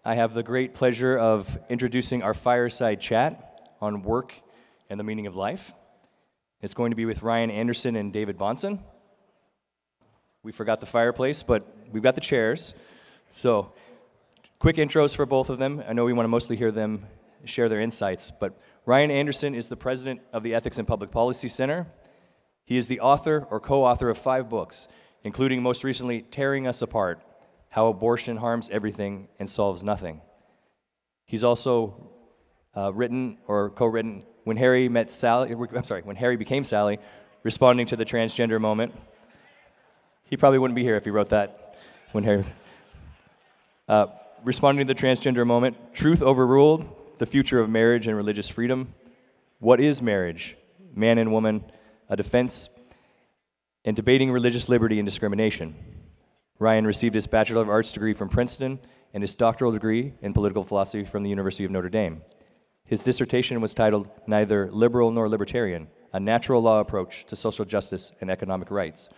I have the great pleasure of introducing our fireside chat on work and the meaning of life. It's going to be with Ryan Anderson and David Bahnsen. We forgot the fireplace, but we've got the chairs. So, quick intros for both of them. I know we want to mostly hear them share their insights, but Ryan Anderson is the president of the Ethics and Public Policy Center. He is the author or co-author of 5 books, including most recently Tearing Us Apart: How Abortion Harms Everything and Solves Nothing. He's also written or co-written When Harry Became Sally, Responding to the Transgender Moment. He probably wouldn't be here if he wrote that. When Harry Responding to the Transgender Moment, Truth Overruled, The Future of Marriage and Religious Freedom, What is Marriage? Man and Woman, A Defense, and Debating Religious Liberty and Discrimination. Ryan received his Bachelor of Arts degree from Princeton and his doctoral degree in political philosophy from the University of Notre Dame. His dissertation was titled Neither Liberal Nor Libertarian, A Natural Law Approach to Social Justice and Economic Rights.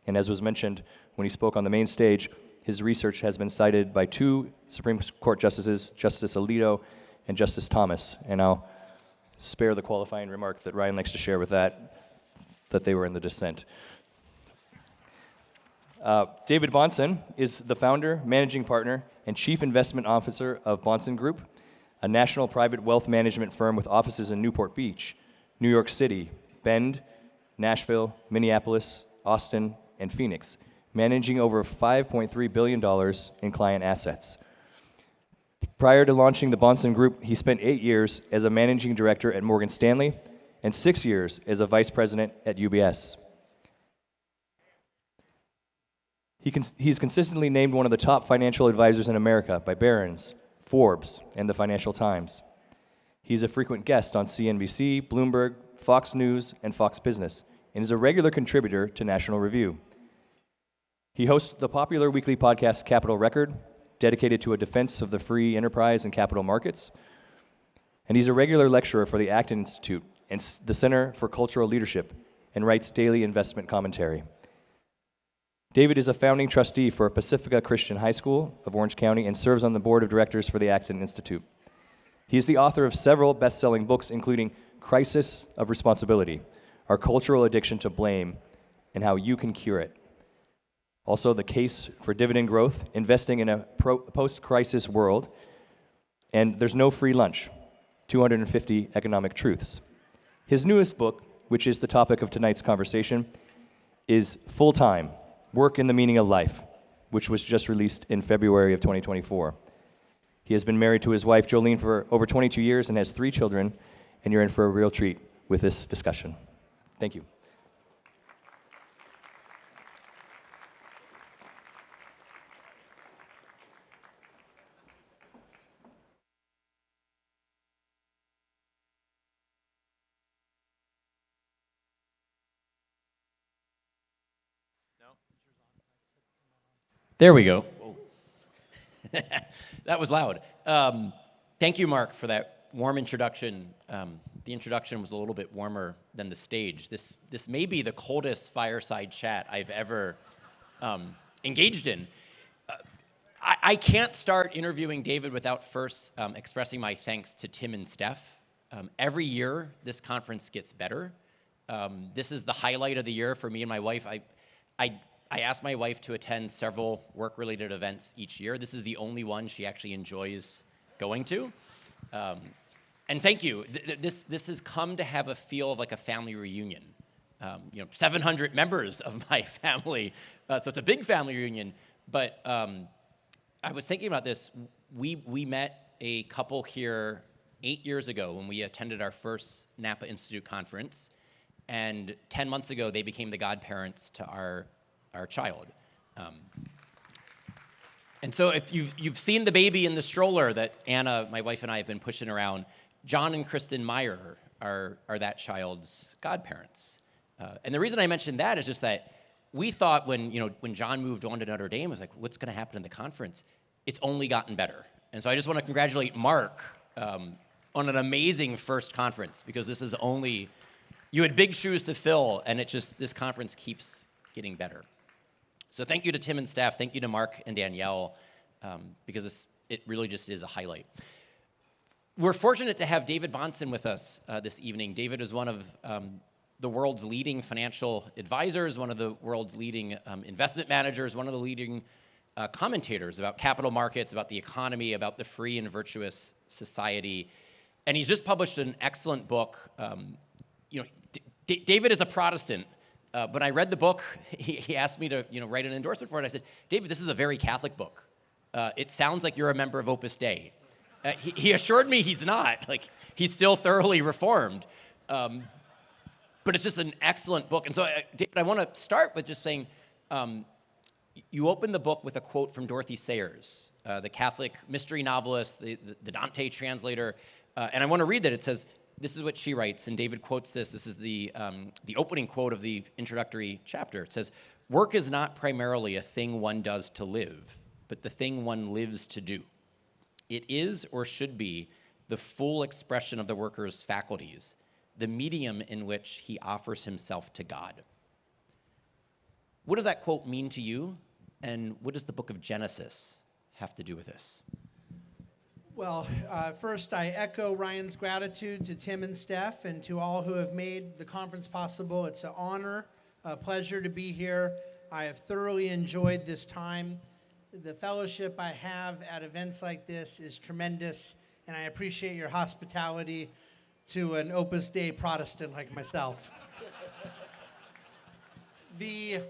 And as was mentioned when he spoke on the main stage, his research has been cited by 2 Supreme Court justices, Justice Alito and Justice Thomas. And I'll spare the qualifying remark that Ryan likes to share with that they were in the dissent. David Bahnsen is the founder, managing partner, and chief investment officer of Bahnsen Group, a national private wealth management firm with offices in Newport Beach, New York City, Bend, Nashville, Minneapolis, Austin, and Phoenix, managing over $5.3 billion in client assets. Prior to launching the Bahnsen Group, he spent 8 years as a managing director at Morgan Stanley and 6 years as a vice president at UBS. He's consistently named one of the top financial advisors in America by Barron's, Forbes, and the Financial Times. He's a frequent guest on CNBC, Bloomberg, Fox News, and Fox Business, and is a regular contributor to National Review. He hosts the popular weekly podcast Capital Record, dedicated to a defense of the free enterprise and capital markets. And he's a regular lecturer for the Acton Institute and the Center for Cultural Leadership, and writes daily investment commentary. David is a founding trustee for Pacifica Christian High School of Orange County and serves on the board of directors for the Acton Institute. He is the author of several best-selling books, including Crisis of Responsibility: Our Cultural Addiction to Blame and How You Can Cure It. Also, The Case for Dividend Growth: Investing in a Post-Crisis World. And There's No Free Lunch: 250 Economic Truths. His newest book, which is the topic of tonight's conversation, is Full Time: Work and the Meaning of Life, which was just released in February of 2024. He has been married to his wife, Jolene, for over 22 years and has 3 children, and you're in for a real treat with this discussion. Thank you. There we go. That was loud. Thank you, Mark, for that warm introduction. The introduction was a little bit warmer than the stage. This may be the coldest fireside chat I've ever engaged in. I can't start interviewing David without first expressing my thanks to Tim and Steph. Every year, this conference gets better. This is the highlight of the year for me and my wife. I asked my wife to attend several work-related events each year. This is the only one she actually enjoys going to. And thank you. This has come to have a feel of like a family reunion. 700 members of my family, so it's a big family reunion. But I was thinking about this. We met a couple here 8 years ago when we attended our first Napa Institute conference. And 10 months ago, they became the godparents to our child. And so if you've seen the baby in the stroller that Anna, my wife, and I have been pushing around, John and Kristen Meyer are that child's godparents. And the reason I mentioned that is just that we thought when John moved on to Notre Dame, I was like, what's going to happen in the conference? It's only gotten better. And so I just want to congratulate Mark on an amazing first conference, because you had big shoes to fill, and this conference keeps getting better. So thank you to Tim and staff. Thank you to Mark and Danielle, because it really just is a highlight. We're fortunate to have David Bahnsen with us this evening. David is one of the world's leading financial advisors, one of the world's leading investment managers, one of the leading commentators about capital markets, about the economy, about the free and virtuous society. And he's just published an excellent book. David is a Protestant. When I read the book, he asked me to write an endorsement for it. I said, David, this is a very Catholic book. It sounds like you're a member of Opus Dei. He assured me he's not. Like, he's still thoroughly reformed. But it's just an excellent book. And so, David, I want to start with just saying, you open the book with a quote from Dorothy Sayers, the Catholic mystery novelist, the Dante translator. And I want to read that. It says, this is what she writes, and David quotes this. This is the opening quote of the introductory chapter. It says, "Work is not primarily a thing one does to live, but the thing one lives to do. It is, or should be, the full expression of the worker's faculties, the medium in which he offers himself to God." What does that quote mean to you, and what does the book of Genesis have to do with this? Well, first I echo Ryan's gratitude to Tim and Steph and to all who have made the conference possible. It's an honor, a pleasure to be here. I have thoroughly enjoyed this time. The fellowship I have at events like this is tremendous, and I appreciate your hospitality to an Opus Dei Protestant like myself. The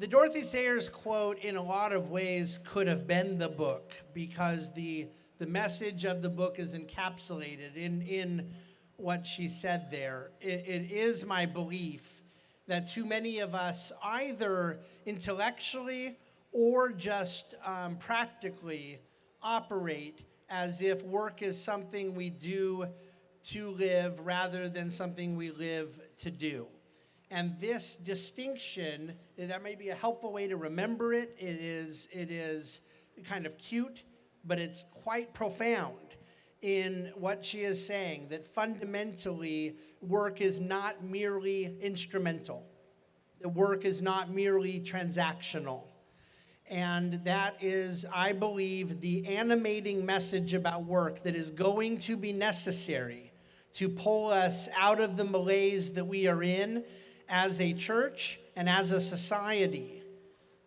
Dorothy Sayers quote, in a lot of ways, could have been the book, because the message of the book is encapsulated in what she said there. It is my belief that too many of us, either intellectually or just practically, operate as if work is something we do to live rather than something we live to do. And this distinction, that may be a helpful way to remember it. It is kind of cute, but it's quite profound in what she is saying, that fundamentally work is not merely instrumental. The work is not merely transactional. And that is, I believe, the animating message about work that is going to be necessary to pull us out of the malaise that we are in as a church and as a society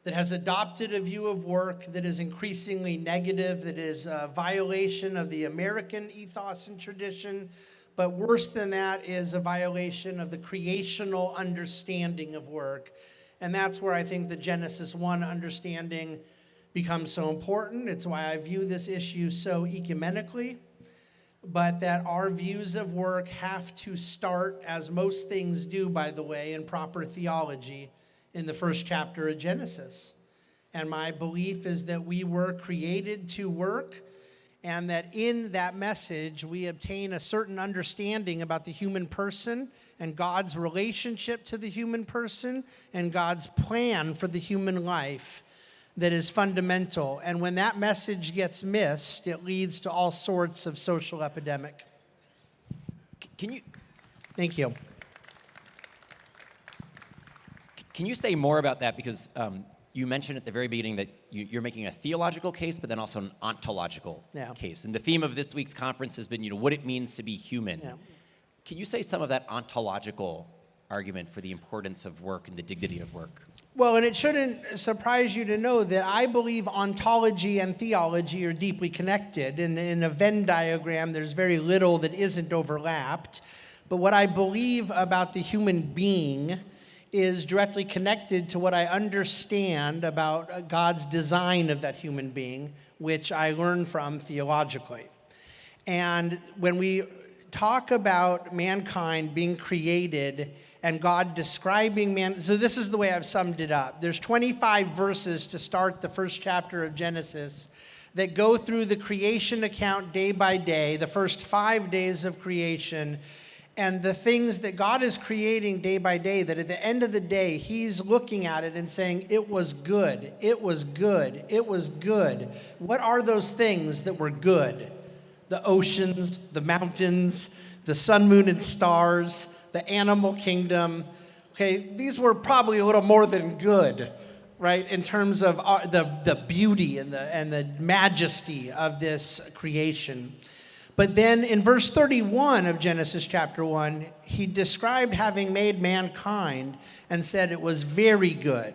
that has adopted a view of work that is increasingly negative, that is a violation of the American ethos and tradition, but worse than that is a violation of the creational understanding of work. And that's where I think the Genesis 1 understanding becomes so important. It's why I view this issue so ecumenically, but that our views of work have to start, as most things do, by the way, in proper theology, in the first chapter of Genesis. And my belief is that we were created to work, and that in that message we obtain a certain understanding about the human person and God's relationship to the human person and God's plan for the human life that is fundamental. And when that message gets missed, it leads to all sorts of social epidemic. Thank you. Can you say more about that? Because you mentioned at the very beginning that you're making a theological case, but then also an ontological case. And the theme of this week's conference has been, what it means to be human. Yeah. Can you say some of that ontological argument for the importance of work and the dignity of work? Well, and it shouldn't surprise you to know that I believe ontology and theology are deeply connected. And in a Venn diagram, there's very little that isn't overlapped. But what I believe about the human being is directly connected to what I understand about God's design of that human being, which I learn from theologically. And when we talk about mankind being created and God describing man, so this is the way I've summed it up. There's 25 verses to start the first chapter of Genesis that go through the creation account day by day, the first 5 days of creation, and the things that God is creating day by day, that at the end of the day, he's looking at it and saying, it was good, it was good, it was good. What are those things that were good? The oceans, the mountains, the sun, moon, and stars, the animal kingdom. Okay, these were probably a little more than good. right? In terms of the beauty and the majesty of this creation. But then in verse 31 of Genesis chapter 1, he described having made mankind and said it was very good.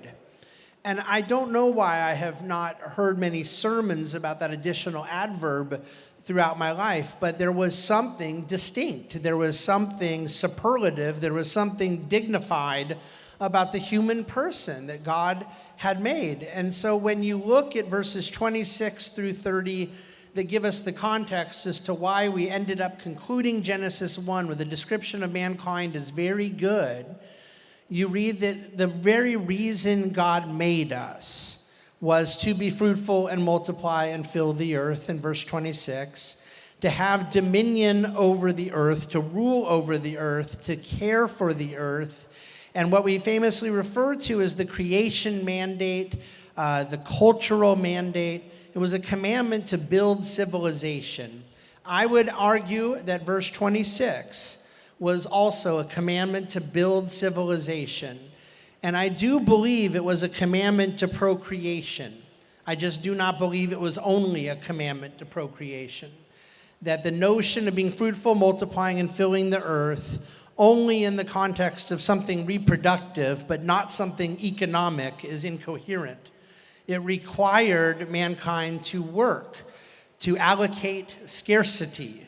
And I don't know why I have not heard many sermons about that additional adverb throughout my life, but there was something distinct. There was something superlative. There was something dignified about the human person that God had made. And so when you look at verses 26 through 30, that give us the context as to why we ended up concluding Genesis 1 with a description of mankind as very good, you read that the very reason God made us was to be fruitful and multiply and fill the earth, in verse 26, to have dominion over the earth, to rule over the earth, to care for the earth, and what we famously refer to as the creation mandate, the cultural mandate. It was a commandment to build civilization. I would argue that verse 26 was also a commandment to build civilization. And I do believe it was a commandment to procreation. I just do not believe it was only a commandment to procreation. That the notion of being fruitful, multiplying, and filling the earth only in the context of something reproductive, but not something economic, is incoherent. It required mankind to work, to allocate scarcity,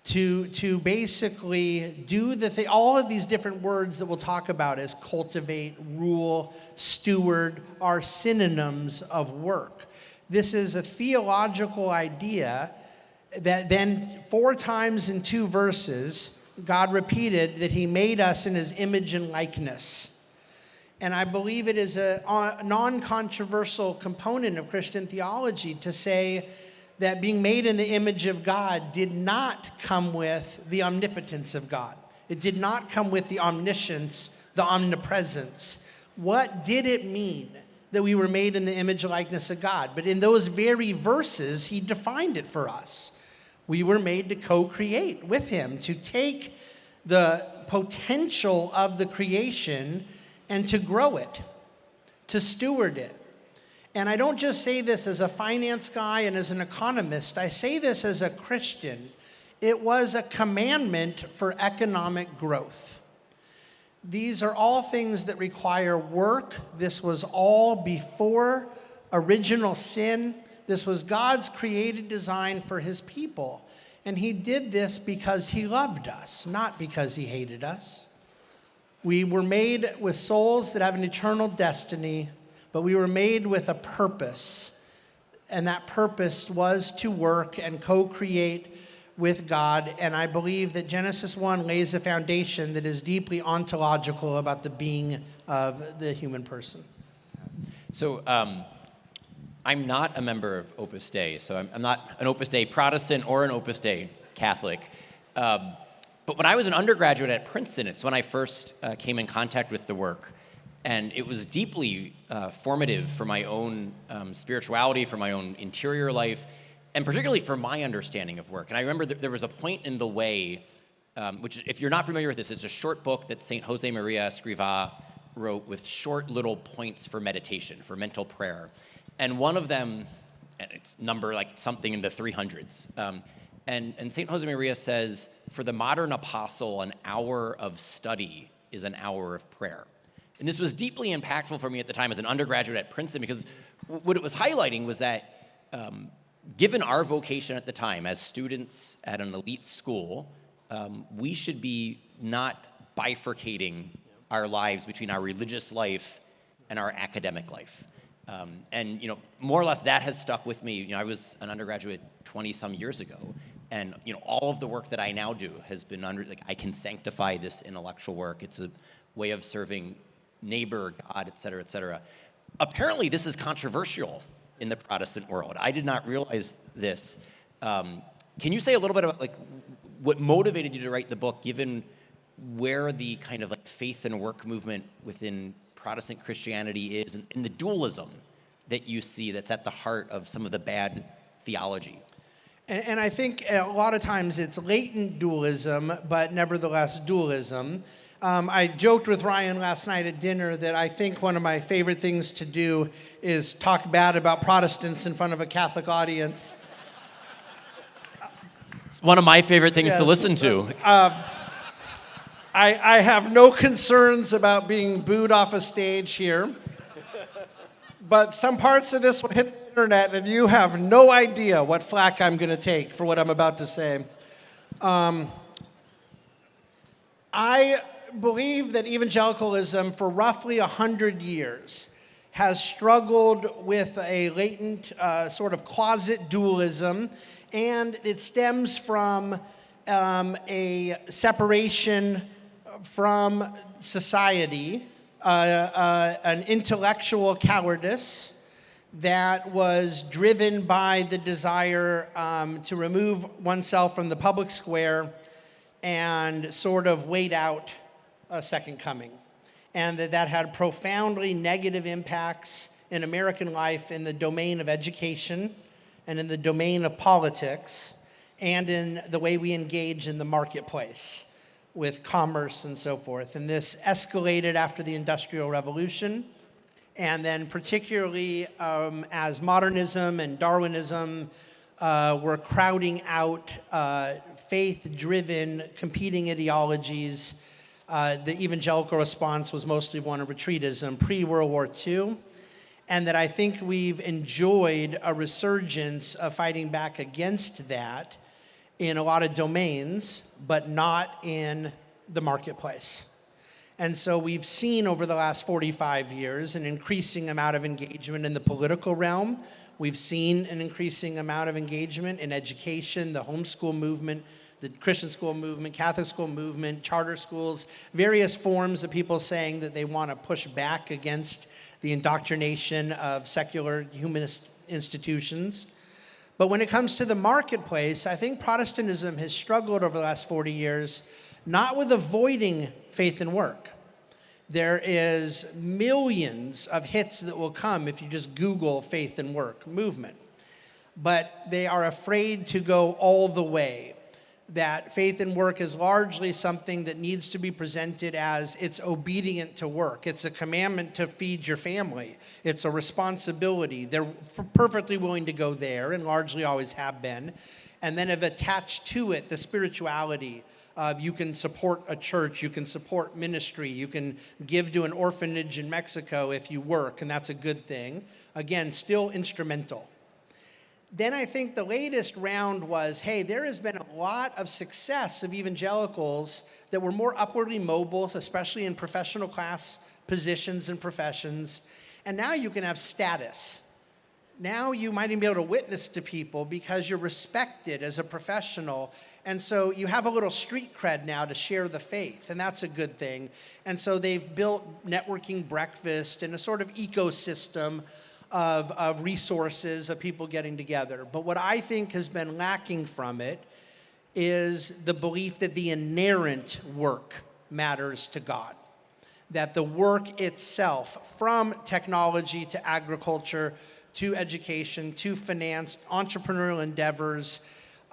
to basically do all of these different words that we'll talk about as cultivate, rule, steward, are synonyms of work. This is a theological idea that then 4 times in 2 verses, God repeated that he made us in his image and likeness. And I believe it is a non-controversial component of Christian theology to say that being made in the image of God did not come with the omnipotence of God. It did not come with the omniscience, the omnipresence. What did it mean that we were made in the image and likeness of God? But in those very verses, he defined it for us. We were made to co-create with him, to take the potential of the creation and to grow it, to steward it. And I don't just say this as a finance guy and as an economist. I say this as a Christian. It was a commandment for economic growth. These are all things that require work. This was all before original sin. This was God's created design for his people. And he did this because he loved us, not because he hated us. We were made with souls that have an eternal destiny, but we were made with a purpose. And that purpose was to work and co-create with God. And I believe that Genesis 1 lays a foundation that is deeply ontological about the being of the human person. So I'm not a member of Opus Dei, so I'm not an Opus Dei Protestant or an Opus Dei Catholic. But when I was an undergraduate at Princeton, it's when I first came in contact with the work. And it was deeply formative for my own spirituality, for my own interior life, and particularly for my understanding of work. And I remember that there was a point in the way, which if you're not familiar with this, it's a short book that St. Jose Maria Escrivá wrote with short little points for meditation, for mental prayer. And one of them, and it's number like something in the 300s, and St. Jose Maria says, for the modern apostle, an hour of study is an hour of prayer. And this was deeply impactful for me at the time as an undergraduate at Princeton, because what it was highlighting was that given our vocation at the time as students at an elite school, we should be not bifurcating our lives between our religious life and our academic life. And, more or less that has stuck with me. I was an undergraduate 20-some years ago, and, all of the work that I now do has been I can sanctify this intellectual work. It's a way of serving neighbor, God, et cetera, et cetera. Apparently, this is controversial in the Protestant world. I did not realize this. Can you say a little bit about, what motivated you to write the book, given where the kind of faith and work movement within Protestant Christianity is, and the dualism that you see that's at the heart of some of the bad theology? And I think a lot of times it's latent dualism, but nevertheless dualism. I joked with Ryan last night at dinner that I think one of my favorite things to do is talk bad about Protestants in front of a Catholic audience. It's one of my favorite things to Yes. listen to. I have no concerns about being booed off a stage here, but some parts of this will hit the internet and you have no idea what flack I'm going to take for what I'm about to say. I believe that evangelicalism for roughly 100 years has struggled with a latent sort of closet dualism, and it stems from a separation from society, an intellectual cowardice that was driven by the desire to remove oneself from the public square and sort of wait out a second coming. And that had profoundly negative impacts in American life in the domain of education and in the domain of politics and in the way we engage in the marketplace with commerce and so forth. And this escalated after the Industrial Revolution, and then particularly as modernism and Darwinism were crowding out faith-driven competing ideologies. The evangelical response was mostly one of retreatism pre-World War II, and that I think we've enjoyed a resurgence of fighting back against that in a lot of domains, but not in the marketplace. And so we've seen over the last 45 years an increasing amount of engagement in the political realm. We've seen an increasing amount of engagement in education, the homeschool movement, the Christian school movement, Catholic school movement, charter schools, various forms of people saying that they want to push back against the indoctrination of secular humanist institutions. But when it comes to the marketplace, I think Protestantism has struggled over the last 40 years, not with avoiding faith and work. There is millions of hits that will come if you just Google faith and work movement. But they are afraid to go all the way. That faith and work is largely something that needs to be presented as it's obedient to work. It's a commandment to feed your family. It's a responsibility. They're perfectly willing to go there and largely always have been. And then have attached to it the spirituality. You can support a church, you can support ministry, you can give to an orphanage in Mexico if you work, and that's a good thing. Again, still instrumental. Then I think the latest round was, hey, there has been a lot of success of evangelicals that were more upwardly mobile, especially in professional class positions and professions. And now you can have status. Now you might even be able to witness to people because you're respected as a professional. And so you have a little street cred now to share the faith, and that's a good thing. And so they've built networking breakfast and a sort of ecosystem of resources of people getting together. But what I think has been lacking from it is the belief that the inerrant work matters to God. That the work itself, from technology to agriculture to education to finance, entrepreneurial endeavors,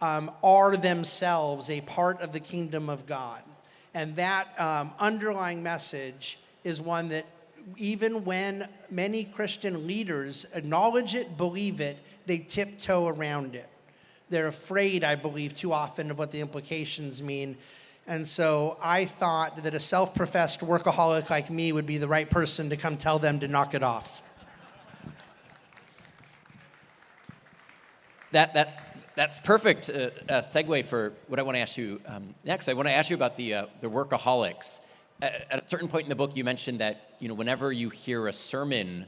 are themselves a part of the kingdom of God. And that underlying message is one that even when many Christian leaders acknowledge it, believe it, they tiptoe around it. They're afraid, I believe, too often of what the implications mean. And so I thought that a self-professed workaholic like me would be the right person to come tell them to knock it off. That's perfect segue for what I want to ask you next. I want to ask you about the workaholics. At a certain point in the book, you mentioned that whenever you hear a sermon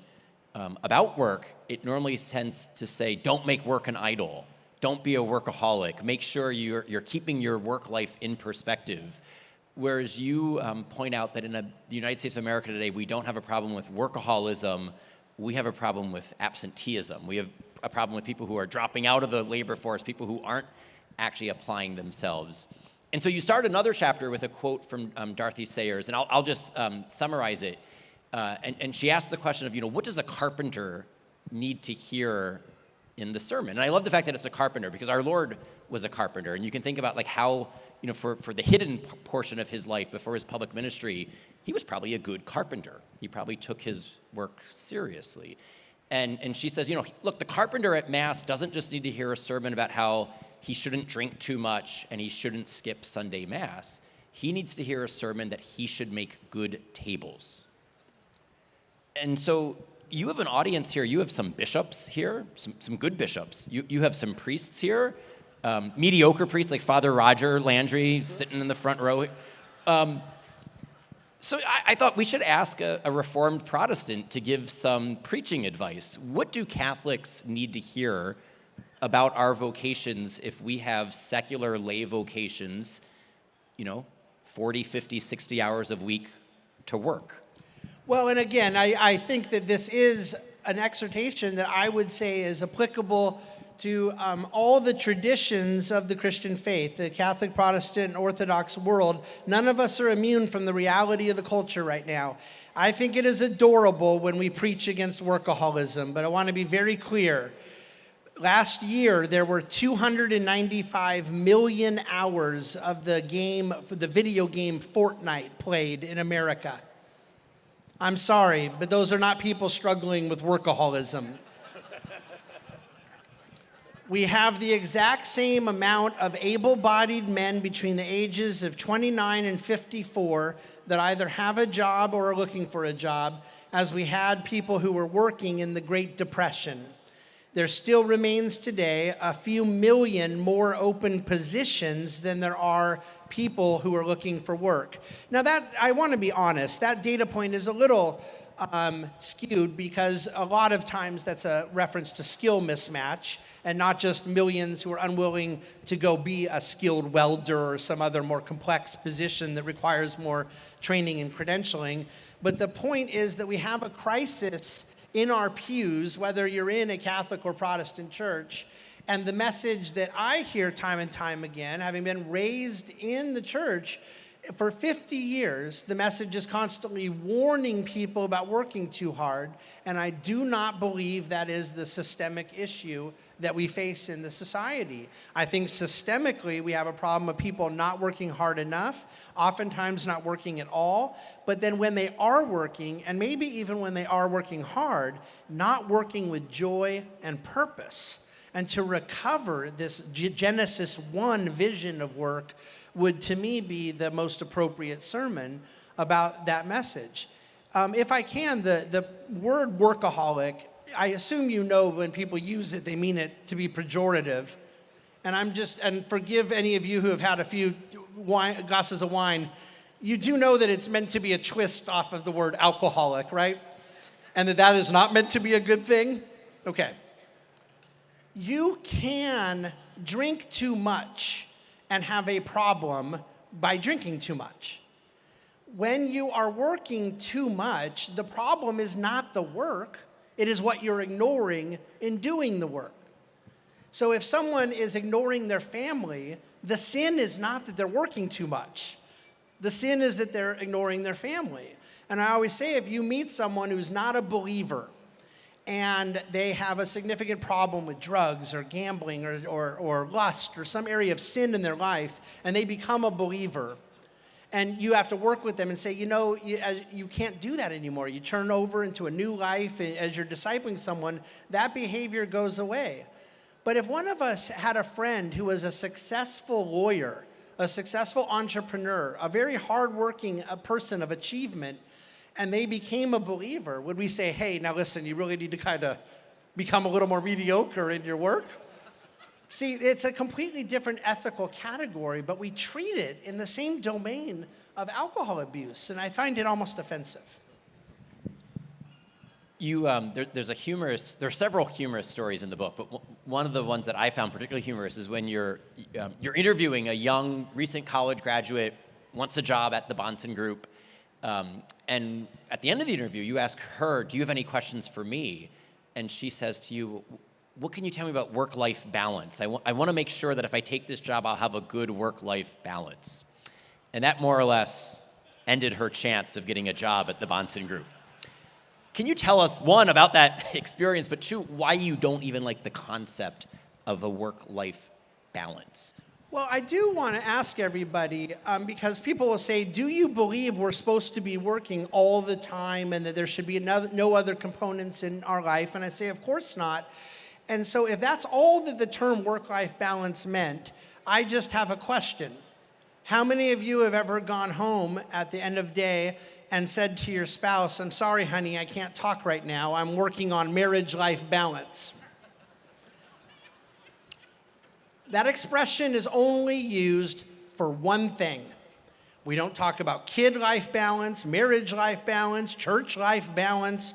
about work, it normally tends to say, "Don't make work an idol. Don't be a workaholic. Make sure you're keeping your work life in perspective." Whereas you point out that in the United States of America today, we don't have a problem with workaholism. We have a problem with absenteeism. We have a problem with people who are dropping out of the labor force, people who aren't actually applying themselves. And so you start another chapter with a quote from Dorothy Sayers, and I'll just summarize it. And she asked the question of, what does a carpenter need to hear in the sermon. And I love the fact that it's a carpenter, because our Lord was a carpenter. And you can think about like how, for the hidden portion of his life before his public ministry, he was probably a good carpenter. He probably took his work seriously. And she says, look, the carpenter at Mass doesn't just need to hear a sermon about how he shouldn't drink too much and he shouldn't skip Sunday Mass. He needs to hear a sermon that he should make good tables. And so you have an audience here. You have some bishops here, some good bishops. You have some priests here, mediocre priests like Father Roger Landry sitting in the front row. So I thought we should ask a Reformed Protestant to give some preaching advice. What do Catholics need to hear about our vocations if we have secular lay vocations, 40, 50, 60 hours a week to work? Well, and again, I think that this is an exhortation that I would say is applicable to all the traditions of the Christian faith, the Catholic, Protestant, and Orthodox world. None of us are immune from the reality of the culture right now. I think it is adorable when we preach against workaholism, but I want to be very clear. Last year, there were 295 million hours of the video game Fortnite played in America. I'm sorry, but those are not people struggling with workaholism. We have the exact same amount of able-bodied men between the ages of 29 and 54 that either have a job or are looking for a job as we had people who were working in the Great Depression. There still remains today a few million more open positions than there are people who are looking for work. Now that, I want to be honest, that data point is a little skewed because a lot of times that's a reference to skill mismatch and not just millions who are unwilling to go be a skilled welder or some other more complex position that requires more training and credentialing. But the point is that we have a crisis in our pews, whether you're in a Catholic or Protestant church. And the message that I hear time and time again, having been raised in the church for 50 years, the message is constantly warning people about working too hard. And I do not believe that is the systemic issue that we face in the society. I think systemically we have a problem of people not working hard enough, oftentimes not working at all, but then when they are working, and maybe even when they are working hard, not working with joy and purpose. And to recover this Genesis 1 vision of work would, to me, be the most appropriate sermon about that message. If I can, the word workaholic, I assume you know when people use it, they mean it to be pejorative. And forgive any of you who have had a few glasses of wine, you do know that it's meant to be a twist off of the word alcoholic, right? And that is not meant to be a good thing? Okay. You can drink too much and have a problem by drinking too much. When you are working too much, the problem is not the work, it is what you're ignoring in doing the work. So if someone is ignoring their family, the sin is not that they're working too much. The sin is that they're ignoring their family. And I always say, if you meet someone who's not a believer and they have a significant problem with drugs or gambling or lust or some area of sin in their life, and they become a believer, and you have to work with them and say, you can't do that anymore. You turn over into a new life as you're discipling someone, that behavior goes away. But if one of us had a friend who was a successful lawyer, a successful entrepreneur, a very hardworking person of achievement, and they became a believer, would we say, hey, now listen, you really need to kind of become a little more mediocre in your work? See, it's a completely different ethical category, but we treat it in the same domain of alcohol abuse, and I find it almost offensive. There's several humorous stories in the book, but one of the ones that I found particularly humorous is when you're interviewing a young, recent college graduate, wants a job at the Bahnsen group, and at the end of the interview, you ask her, do you have any questions for me? And she says to you, what can you tell me about work-life balance? I want to make sure that if I take this job, I'll have a good work-life balance. And that more or less ended her chance of getting a job at the Bahnsen group. Can you tell us, one, about that experience, but two, why you don't even like the concept of a work-life balance? Well, I do want to ask everybody, because people will say, do you believe we're supposed to be working all the time and that there should be no other components in our life? And I say, of course not. And so if that's all that the term work-life balance meant, I just have a question. How many of you have ever gone home at the end of day and said to your spouse, I'm sorry, honey, I can't talk right now. I'm working on marriage-life balance. That expression is only used for one thing. We don't talk about kid-life balance, marriage-life balance, church-life balance.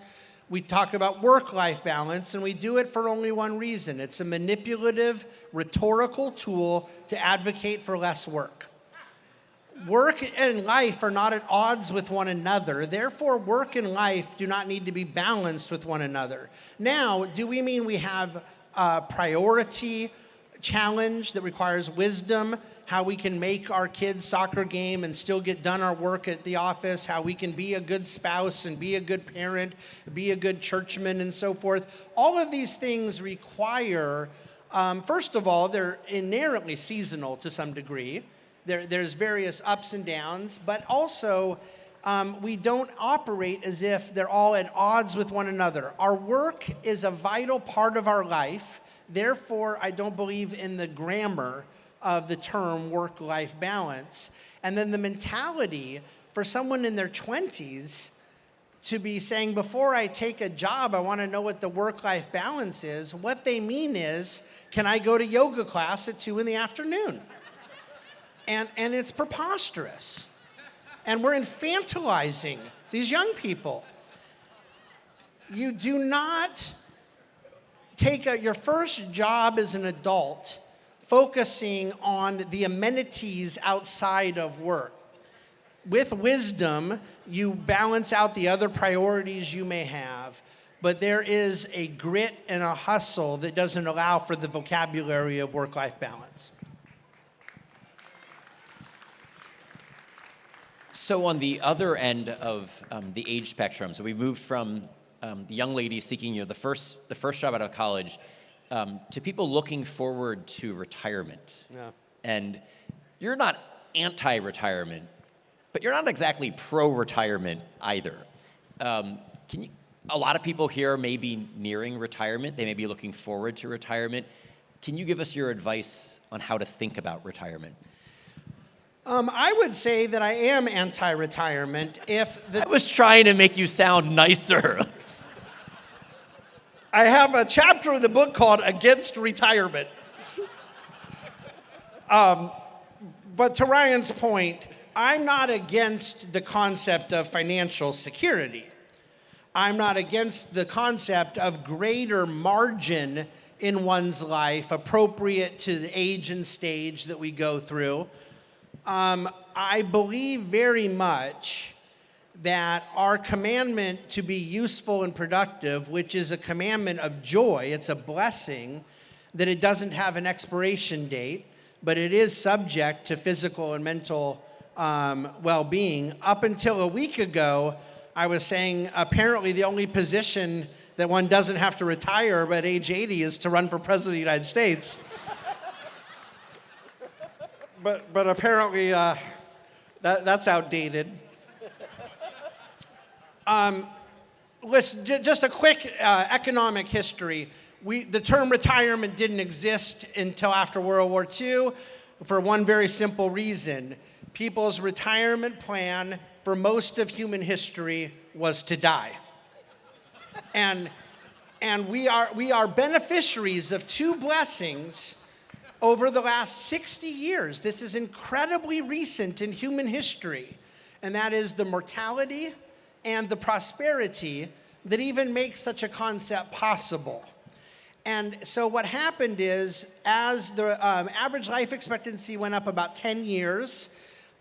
We talk about work-life balance, and we do it for only one reason. It's a manipulative, rhetorical tool to advocate for less work. Work and life are not at odds with one another. Therefore, work and life do not need to be balanced with one another. Now, do we mean we have a priority challenge that requires wisdom, how we can make our kids' soccer game and still get done our work at the office, how we can be a good spouse and be a good parent, be a good churchman, and so forth? All of these things require, first of all, they're inherently seasonal to some degree. There's various ups and downs, but also we don't operate as if they're all at odds with one another. Our work is a vital part of our life. Therefore, I don't believe in the grammar of the term work-life balance. And then the mentality for someone in their 20s to be saying, before I take a job, I want to know what the work-life balance is. What they mean is, can I go to yoga class at 2 in the afternoon? And it's preposterous. And we're infantilizing these young people. You do not take your first job as an adult focusing on the amenities outside of work. With wisdom, you balance out the other priorities you may have, but there is a grit and a hustle that doesn't allow for the vocabulary of work-life balance. So on the other end of the age spectrum, so we've moved from the young lady seeking the first job out of college to people looking forward to retirement. Yeah. And you're not anti-retirement, but you're not exactly pro-retirement either. A lot of people here may be nearing retirement. They may be looking forward to retirement. Can you give us your advice on how to think about retirement? I would say that I am anti-retirement I was trying to make you sound nicer. I have a chapter in the book called Against Retirement. But to Ryan's point, I'm not against the concept of financial security. I'm not against the concept of greater margin in one's life appropriate to the age and stage that we go through. I believe very much that our commandment to be useful and productive, which is a commandment of joy, it's a blessing, that it doesn't have an expiration date, but it is subject to physical and mental well-being. Up until a week ago, I was saying apparently the only position that one doesn't have to retire at age 80 is to run for president of the United States. But apparently that's outdated. Just a quick economic history. The term retirement didn't exist until after World War II for one very simple reason. People's retirement plan for most of human history was to die. And we are beneficiaries of two blessings over the last 60 years. This is incredibly recent in human history, and that is the mortality and the prosperity that even makes such a concept possible. And so what happened is, as the average life expectancy went up about 10 years,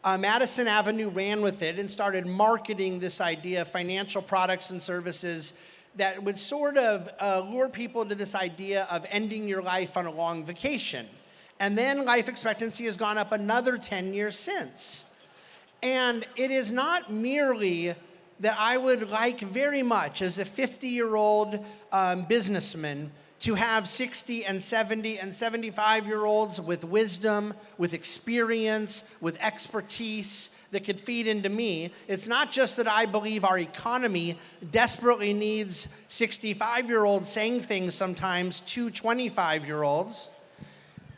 Madison Avenue ran with it and started marketing this idea of financial products and services that would sort of lure people to this idea of ending your life on a long vacation. And then life expectancy has gone up another 10 years since. And it is not merely that I would like very much as a 50-year-old businessman to have 60 and 70 and 75-year-olds with wisdom, with experience, with expertise that could feed into me. It's not just that I believe our economy desperately needs 65-year-olds saying things sometimes to 25-year-olds.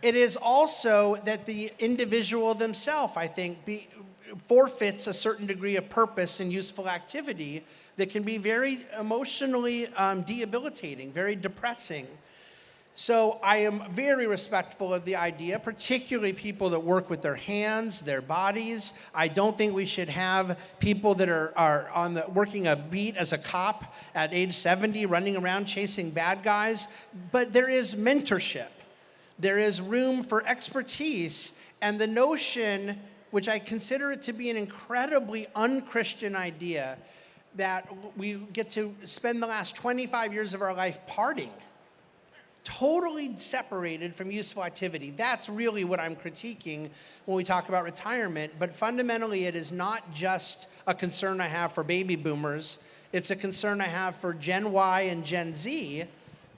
It is also that the individual themselves, I think, forfeits a certain degree of purpose and useful activity that can be very emotionally debilitating, very depressing. So I am very respectful of the idea, particularly people that work with their hands, their bodies. I don't think we should have people that are working a beat as a cop at age 70, running around chasing bad guys. But there is mentorship. There is room for expertise, and the notion, which I consider it to be an incredibly un-Christian idea, that we get to spend the last 25 years of our life partying, totally separated from useful activity. That's really what I'm critiquing when we talk about retirement. But fundamentally, it is not just a concern I have for baby boomers. It's a concern I have for Gen Y and Gen Z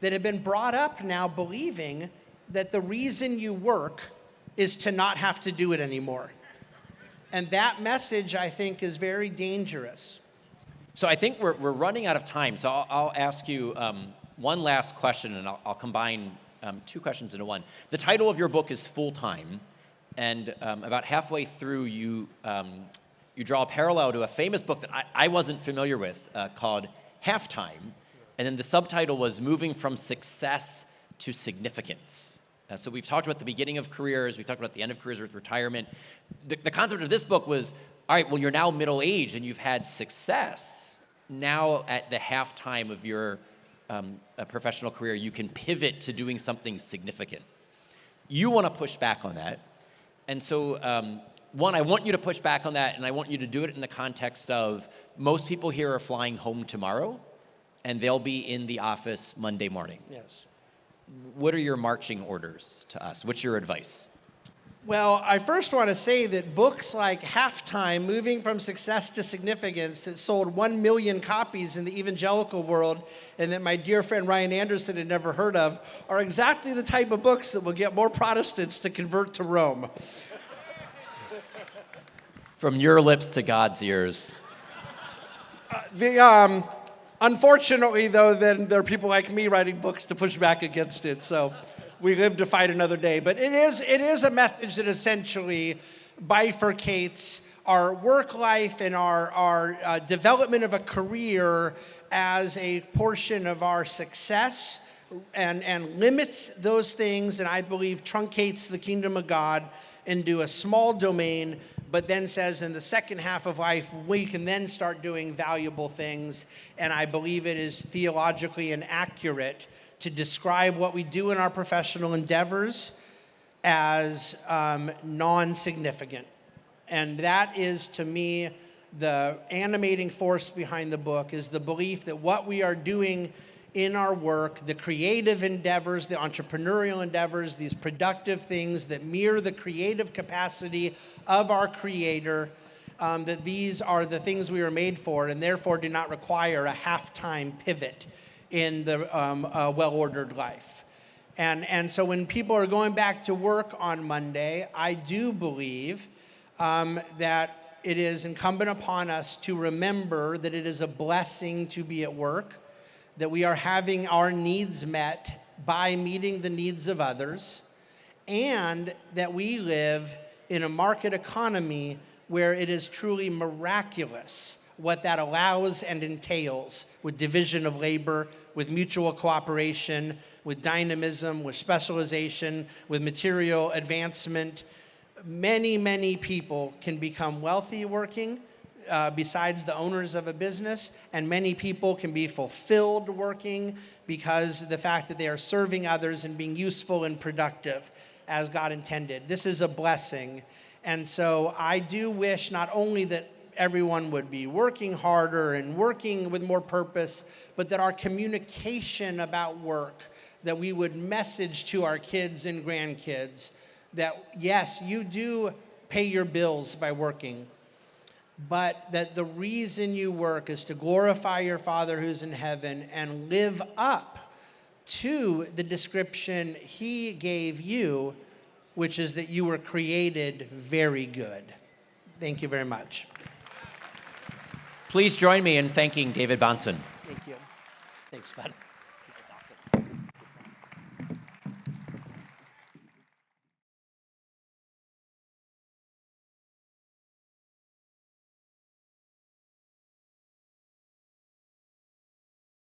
that have been brought up now believing that the reason you work is to not have to do it anymore. And that message, I think, is very dangerous. So I think we're running out of time. So I'll ask you one last question, and I'll combine two questions into one. The title of your book is Full Time, and about halfway through, you draw a parallel to a famous book that I wasn't familiar with called Halftime, and then the subtitle was Moving from Success to Significance. So we've talked about the beginning of careers, we've talked about the end of careers with retirement. The concept of this book was, all right, well, you're now middle-aged and you've had success. Now at the halftime of your professional career, you can pivot to doing something significant. You want to push back on that. And so, one, I want you to push back on that, and I want you to do it in the context of most people here are flying home tomorrow, and they'll be in the office Monday morning. Yes. What are your marching orders to us? What's your advice? Well, I first want to say that books like Halftime, Moving from Success to Significance, that sold 1 million copies in the evangelical world, and that my dear friend Ryan Anderson had never heard of, are exactly the type of books that will get more Protestants to convert to Rome. From your lips to God's ears. Unfortunately, though, then there are people like me writing books to push back against it, so we live to fight another day. But it is a message that essentially bifurcates our work life and our development of a career as a portion of our success and limits those things, and I believe truncates the kingdom of God into a small domain, but then says in the second half of life, we can then start doing valuable things. And I believe it is theologically inaccurate to describe what we do in our professional endeavors as non-significant. And that is, to me, the animating force behind the book, is the belief that what we are doing in our work, the creative endeavors, the entrepreneurial endeavors, these productive things that mirror the creative capacity of our Creator, that these are the things we were made for, and therefore do not require a halftime pivot in the well-ordered life. And so when people are going back to work on Monday, I do believe that it is incumbent upon us to remember that it is a blessing to be at work, that we are having our needs met by meeting the needs of others, and that we live in a market economy where it is truly miraculous what that allows and entails with division of labor, with mutual cooperation, with dynamism, with specialization, with material advancement. Many, many people can become wealthy working, besides the owners of a business, and many people can be fulfilled working because of the fact that they are serving others and being useful and productive as God intended. This is a blessing. And so I do wish not only that everyone would be working harder and working with more purpose, but that our communication about work, that we would message to our kids and grandkids that, yes, you do pay your bills by working. but that the reason you work is to glorify your Father who's in heaven and live up to the description he gave you, which is that you were created very good. Thank you very much. Please join me in thanking David Bahnsen. Thank you. Thanks, bud. That was awesome.